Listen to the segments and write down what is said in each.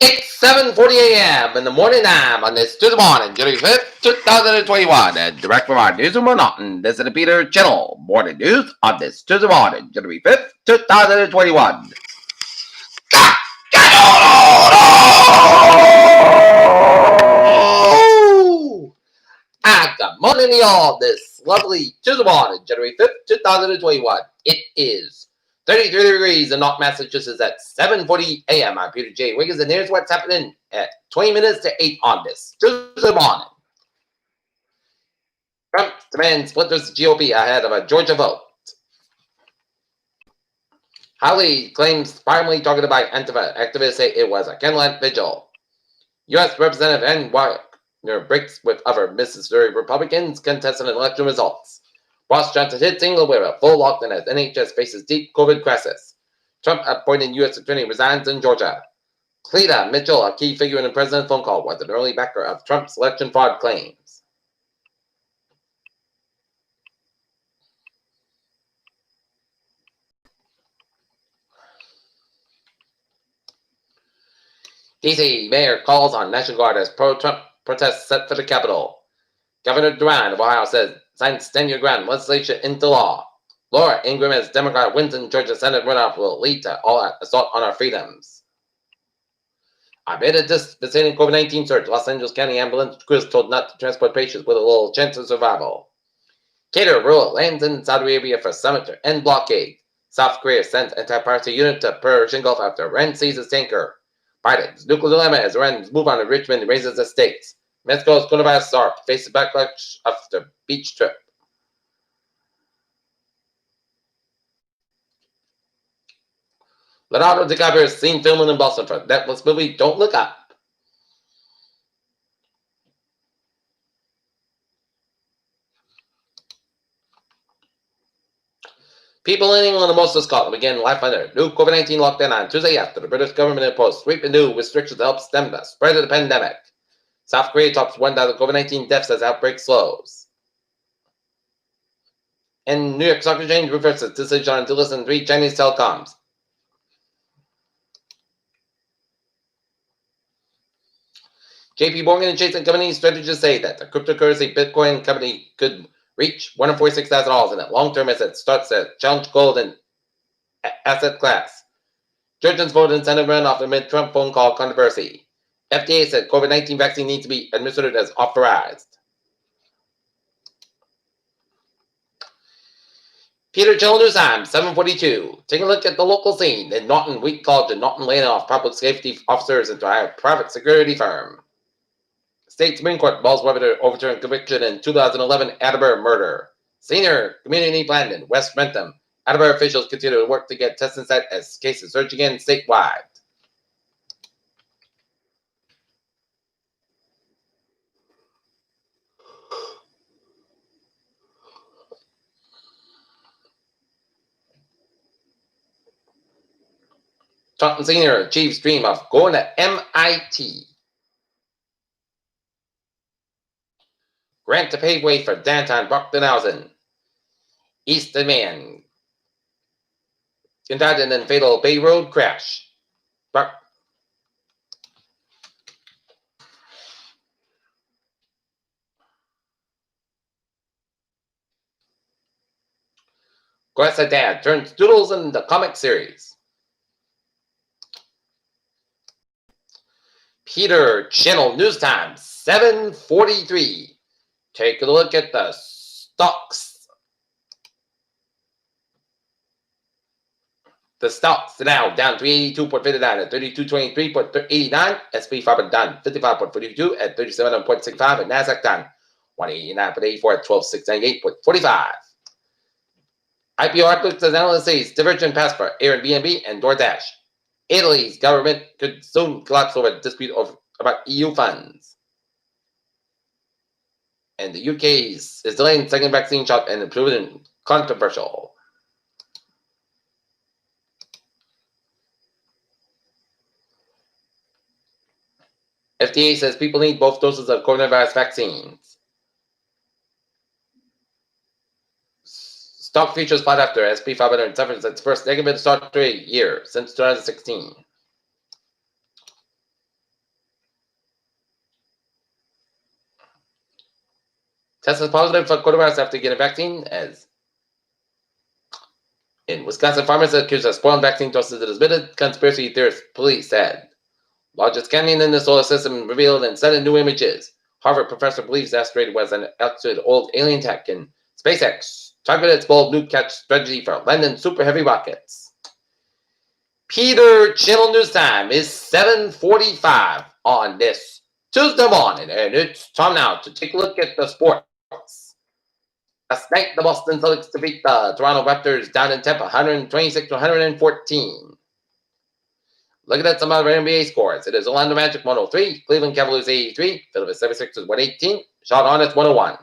It's 7:40 a.m. in the morning time on this Tuesday morning, January 5th, 2021, and direct from our newsroom in Norton. This is the Peter Channel Morning News on this Tuesday morning, January 5th, 2021. Good morning, y'all. This lovely Tuesday morning, January 5th, 2021. It is 33 degrees in North Massachusetts at 7:40 a.m. I'm Peter J. Wiggins, and here's what's happening at 20 minutes to 8 on this Tuesday morning. Trump demands splinters GOP ahead of a Georgia vote. Howley claims firmly targeted by Antifa. Activists say it was a candlelight vigil. U.S. Representative Ann Wagner breaks with other Mississippi Republicans contesting election results. Boris Johnson hit single with a full lockdown as NHS faces deep COVID crisis. Trump appointed U.S. attorney resigns in Georgia. Cleta Mitchell, a key figure in the president's phone call, was an early backer of Trump's election fraud claims. D.C. mayor calls on National Guard as pro-Trump protests set for the Capitol. Governor Duran of Ohio says signs Stand Your Ground legislation into law. Laura Ingraham as Democrat wins in Georgia Senate runoff will lead to all assault on our freedoms. Amid a devastating COVID-19 surge, Los Angeles County ambulance crews told not to transport patients with a little chance of survival. Qatar rule lands in Saudi Arabia for summit to end blockade. South Korea sends anti-piracy unit to Persian Gulf after Iran seizes tanker. Biden's nuclear dilemma as Iran's move on to Richmond raises the stakes. Mexico's coronavirus czar faces backlash after beach trip. Leonardo DiCaprio is seen filming in Boston for Netflix movie Don't Look Up. People in England and most of Scotland began life under new COVID-19 lockdown on Tuesday after the British government imposed sweeping new restrictions to help stem the spread of the pandemic. South Korea tops 1,000 COVID-19 deaths as outbreak slows. And New York Stock Exchange reverses decision on delisting 3 Chinese telecoms. JP Morgan and Chase & Company strategists say that the cryptocurrency Bitcoin company could reach $146,000 in that long-term asset starts to challenge gold and asset class. Georgians voted in Senate runoff after mid-Trump phone call controversy. FDA said COVID-19 vaccine needs to be administered as authorized. Peter Channel News Time, 7:42. Taking a look at the local scene in Norton. Wheat College and Norton laying off public safety officers into a private security firm. State Supreme Court balls whether to overturn conviction in 2011 Attleboro murder. Senior community plan in West Rentham. Attleboro officials continue to work to get testing set as cases surge again statewide. Taunton Senior achieves dream of going to MIT. Grant to pave way for downtown Brocktonhausen. East Demand. Indicted in fatal Bay Road crash. Gressa Dad turns doodles into comic series. Peter Channel News Time, 7:43. Take a look at the stocks. The stocks now down 382.59 at 3223.89. SP 500 down 55.42 at 37.65 and Nasdaq down 189.84 at 12,698.45. IPO outlooks as analysts say divergent paths for Airbnb and DoorDash. Italy's government could soon collapse over a dispute about EU funds. And the UK's is delaying second vaccine shot and improving controversial. FDA says people need both doses of coronavirus vaccines. Stock futures spot after SP 500 suffers its first negative start to a year since 2016. Tested positive for coronavirus after getting a vaccine. As in Wisconsin, farmers accused of spoiled vaccine doses admitted. Conspiracy theorists, police said. Largest canyon in the solar system revealed in 7 new images. Harvard professor believes the asteroid was an actual old alien tech, and SpaceX targeted its bold nuke catch strategy for landing super heavy rockets. Peter Channel News Time is 7:45 on this Tuesday morning, and it's time now to take a look at the sports. Last night, the Boston Celtics defeat the Toronto Raptors down in Tampa, 126 to 114. Looking at some other NBA scores, it is Orlando Magic 103, Cleveland Cavaliers 83, Philadelphia 76ers 118, Charlotte Hornets 101,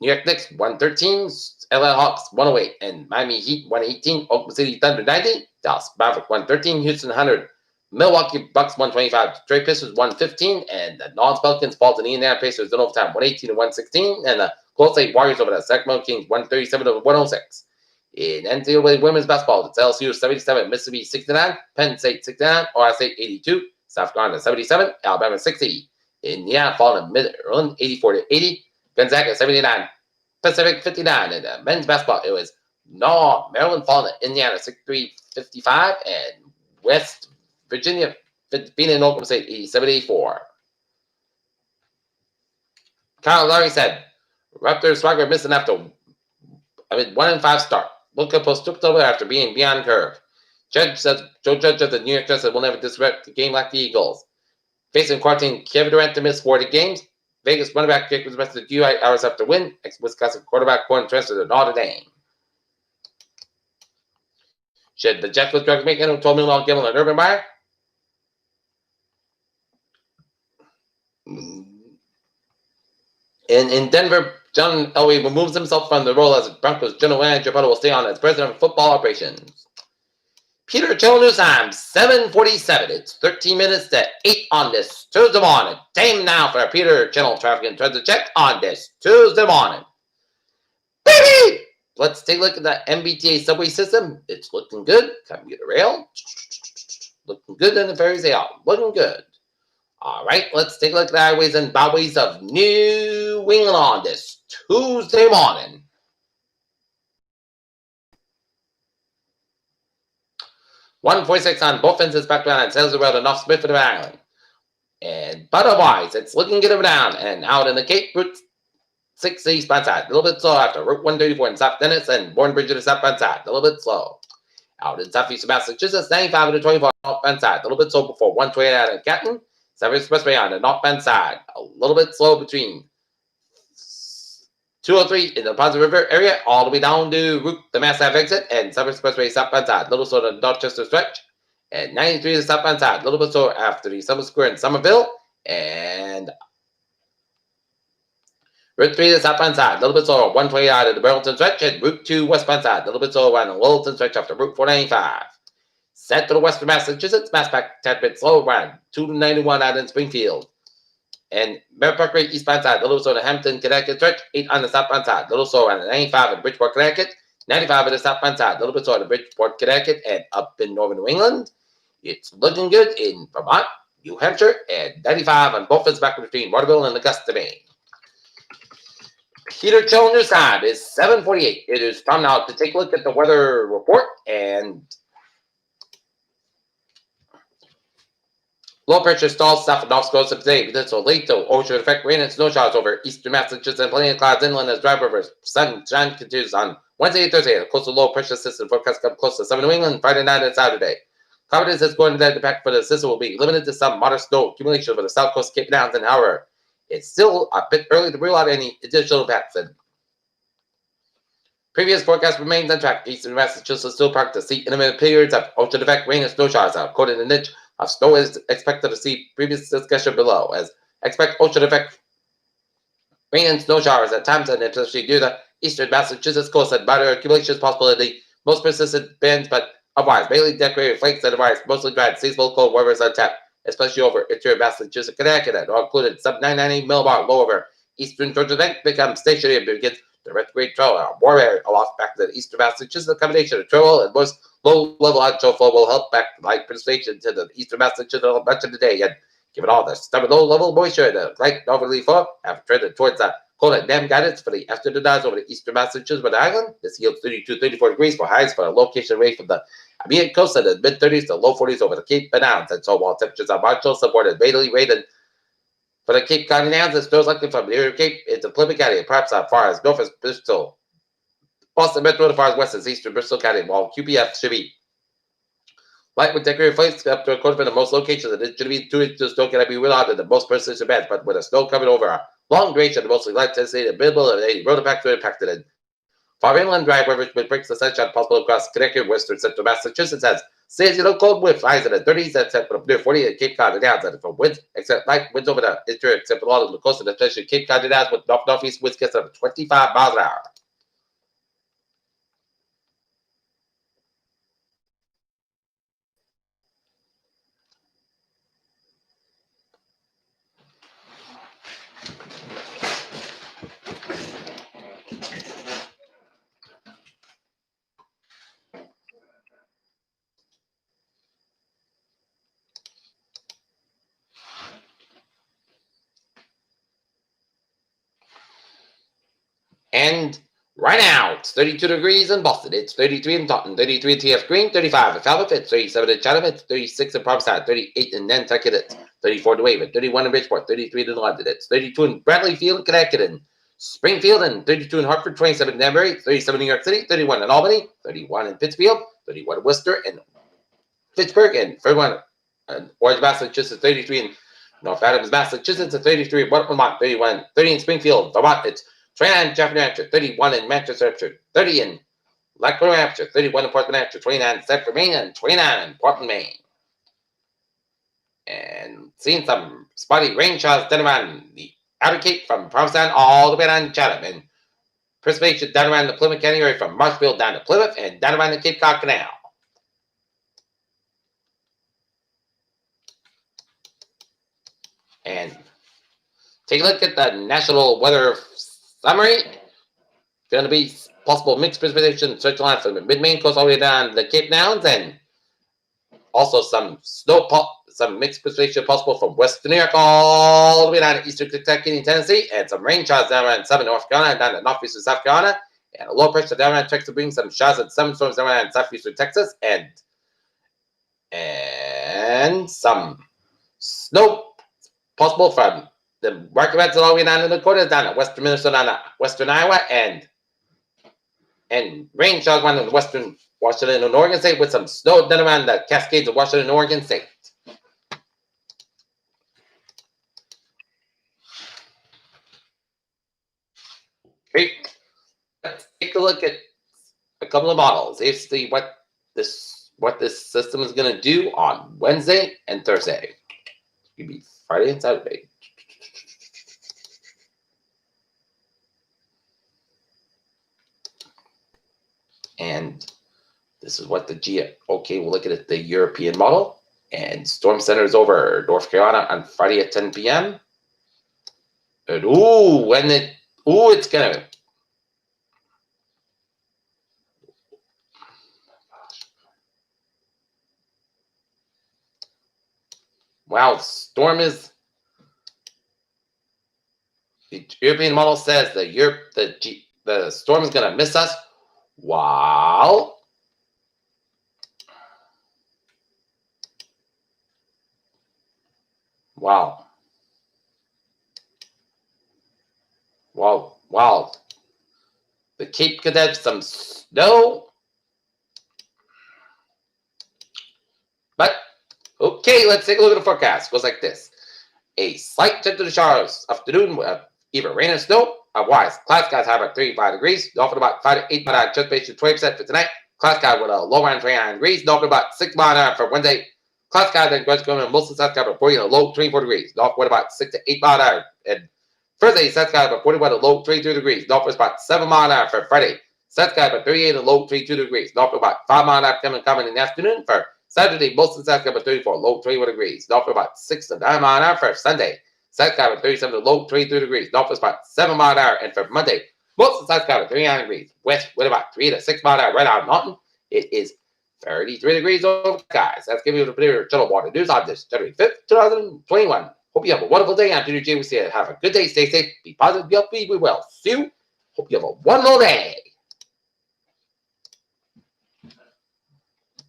New York Knicks 113, LA Hawks 108, and Miami Heat 118, Oklahoma City Thunder 90, Dallas Mavericks 113, Houston 100, Milwaukee Bucks 125, Detroit Pistons 115, and the non-Pelicans fall to the Indiana Pacers in overtime 118 to 116, and the Golden State Warriors over the Sacramento Kings 137 to 106. In NCAA women's basketball, it's LSU 77, Mississippi 69, Penn State 69, Ohio State 82, South Carolina 77, Alabama 60. Indiana falling to Maryland 84 to 80, Gonzaga 79, Pacific 59. In the men's basketball, it was Maryland falling to Indiana 63-55, and West Virginia beating Oklahoma State 87-84. Kyle Lowry said, Raptors swagger missing after 1-5 start. Luka post took over after being beyond curve. Joe Judge of the New York Jets said will never disrupt the game like the Eagles. Facing quarantine, Kevin Durant to miss 40 games. Vegas running back Jake was arrested a few hours after win. Ex-Wisconsin quarterback Corn transferred to Notre Dame. Should the Jets with drugs make $12 million gamble on Urban Meyer? In Denver, John Elway removes himself from the role as Broncos general manager, but will stay on as president of football operations. Peter Channel News Time, 7:47. It's 13 minutes to 8 on this Tuesday morning. Time now for Peter Channel Traffic and Transit Check on this Tuesday morning. Baby! Let's take a look at the MBTA subway system. It's looking good. Commuter rail. Looking good in the ferries. They are looking good. All right, let's take a look at the highways and byways of New England on this Tuesday morning. $146 on both ends background and sales around North Smithfield Island. And otherwise, it's looking good down and out in the Cape Route 6 eastbound side. A little bit slow after Route 134 in South Dennis and Bournebridge to the southbound side. A little bit slow. Out in southeastern Massachusetts, 95 to 24 northbound side. A little bit slow before 128 out in Canton. Severn Expressway on the northbound side. A little bit slow between 203 in the Ponce River area, all the way down to Route the Mass Ave exit, and Severn Expressway southbound side. A little slow to the Dorchester stretch. And 93 to the southbound side. A little bit slow after the Summer Square in Somerville. And Route 3 to the southbound side. A little bit slow 128 out of the Burlington stretch. And Route 2 westbound side. A little bit slow around the Littleton stretch after Route 495. Set to the western Massachusetts, Mass back 10 bit slow around 291 out in Springfield. And Merritt Parkway eastbound side, a little slow to Hampton, Connecticut stretch, 8 on the southbound side, a little slow around the 95 in Bridgeport, Connecticut, 95 on the southbound side, a little bit slow to Bridgeport, Connecticut, and up in northern New England. It's looking good in Vermont, New Hampshire, and 95 on both ends back between Waterville and Augusta, Maine. Peter Channel News Time is 7:48. It is time now to take a look at the weather report, and low pressure stalls south of North Coast of today. Potential late to ocean effect rain and snow showers over eastern Massachusetts and plenty of clouds inland as dry rivers. Sunshine continues on Wednesday and Thursday. A coastal low pressure system forecast come close to southern New England Friday night and Saturday. Confidence is going to that impact for the system will be limited to some moderate snow accumulation over the south coast Cape Downs, and however, it's still a bit early to rule out any additional impacts. And previous forecast remains on track. Eastern Massachusetts still parked to see intermittent periods of ocean effect rain and snow showers. According to niche of snow is expected to see previous discussion below, as expect ocean effect rain and snow showers at times, and especially near the eastern Massachusetts coast, and moderate accumulations possibility, most persistent bands, but otherwise mainly decorated flakes and otherwise mostly dry and seasonal cold weather is on tap, especially over interior Massachusetts, Connecticut, and all included sub 990 millibar low over eastern Georgia bank becomes stationary and begins the retrograde trail more area aloft back to the eastern Massachusetts. Combination of trail and most low-level onshore flow will help back light precipitation to the eastern Massachusetts much of the day, and given all the stubborn low-level moisture, the light northerly flow have trended towards the Cold at them guidance for the afternoon hours over the eastern Massachusetts Rhode Island. This yields 32 34 degrees for highs for a location range from the immediate coast at the mid-30s to low 40s over the Cape Downs. And so while temperatures are marginal, supported radially rated for the Cape Cod Downs, it snows likely from near Cape into Plymouth County, and perhaps as far as north as Bristol, Boston Metro, as far as west as eastern Bristol County, while QPF should be light with decorated flakes up to a quarter in most locations. It should be 2 inches of snow can be real out in the most persistent bands, but with the snow coming over a long duration, mostly light intensity, the minimal of any road impact to impacted it. Far inland dry weather which breaks the sunshine possible across Connecticut, western central Massachusetts has seasonal cold wind highs in the 30s except for near 40 at Cape Cod and Downs, and from winds except light winds over the interior except along the coast and especially Cape Cod and Downs with northeast winds gets up to 25 miles an hour. And right now, it's 32 degrees in Boston. It's 33 in Taunton, 33 in TF Green, 35 in Falmouth, it's 37 in Chatham, it's 36 in Provincetown, 38 in Nantucket, it's 34 in Waverton, 31 in Bridgeport, 33 in London, it's 32 in Bradleyfield, Connecticut, and Springfield, and 32 in Hartford, 27 in Danbury, 37 in New York City, 31 in Albany, 31 in Pittsfield, 31 in Worcester, and Pittsburgh, and 31 in Orange, Massachusetts, 33 in North Adams, Massachusetts, and 33 in Vermont, 31, 30 in Springfield, Vermont, it's 29 in Jefferson, New Hampshire, 31 in Manchester, Hampshire, 30 in Lackland, New Hampshire, 31 in Portland, New Hampshire, 29 in Stamford, Maine, and 29 in Portland, Maine. And seeing some spotty rain showers down around the Outer Cape from Provincetown all the way down to Chatham, and precipitation down around the Plymouth County area from Marshfield down to Plymouth and down around the Cape Cod Canal. And take a look at the National Weather Summary. Going to be possible mixed precipitation search line from the mid-Maine coast all the way down to the Cape Downs, and also some some mixed precipitation possible from western New York all the way down to eastern Kentucky and Tennessee, and some rain showers down around southern North Carolina, down to northeastern South Carolina, and a low pressure down around Texas brings some showers and some storms down around southeastern Texas, and some snow possible from the Rocky Mountains all the way down to the Dakotas, down to western Minnesota, down to western Iowa, and rain showers around in western Washington and Oregon State with some snow down around the Cascades of Washington and Oregon State. Okay, let's take a look at a couple of models. Let's see what this system is going to do on Wednesday and Thursday. It'll be Friday and Saturday. And this is what okay, we'll look at the European model. And storm center is over North Carolina on Friday at 10 p.m. And it's gonna. Wow, the European model says the storm is gonna miss us. Wow. Wow. The Cape could have some snow. But, okay, let's take a look at the forecast. It goes like this. A slight gentle showers afternoon with either rain or snow. Otherwise, cloud skies high about 35 degrees. North at about 5 to 8 miles anticipation 20% for tonight. Cloud sky with a low around 29 degrees. North at about 6 miles an hour for Wednesday. Cloud sky then gradually going to most of the south sky about 40 and a low 24 degrees. North wind about 6 to 8 miles an hour. And Thursday, south sky about 41 and a low 32 degrees. North was about 7 miles an hour for Friday. South sky about 38 and a low 32 degrees. North about 5 miles an hour coming in the afternoon for Saturday. Most of the south sky about 34, low 21 degrees. North about 6 to 9 miles an hour for Sunday. South sky about 37 to low 23 degrees. North was about 7 miles an hour. And for Monday, most of the south sky about 39 degrees. West with about 3 to 6 miles an hour right out of mountain. It is 33 degrees over the skies. That's giving you the clear channel water news on this January 5th, 2021. Hope you have a wonderful day. I'm Peter J. We say have a good day. Stay safe. Be positive. Be healthy. We will. See you. Hope you have a wonderful day.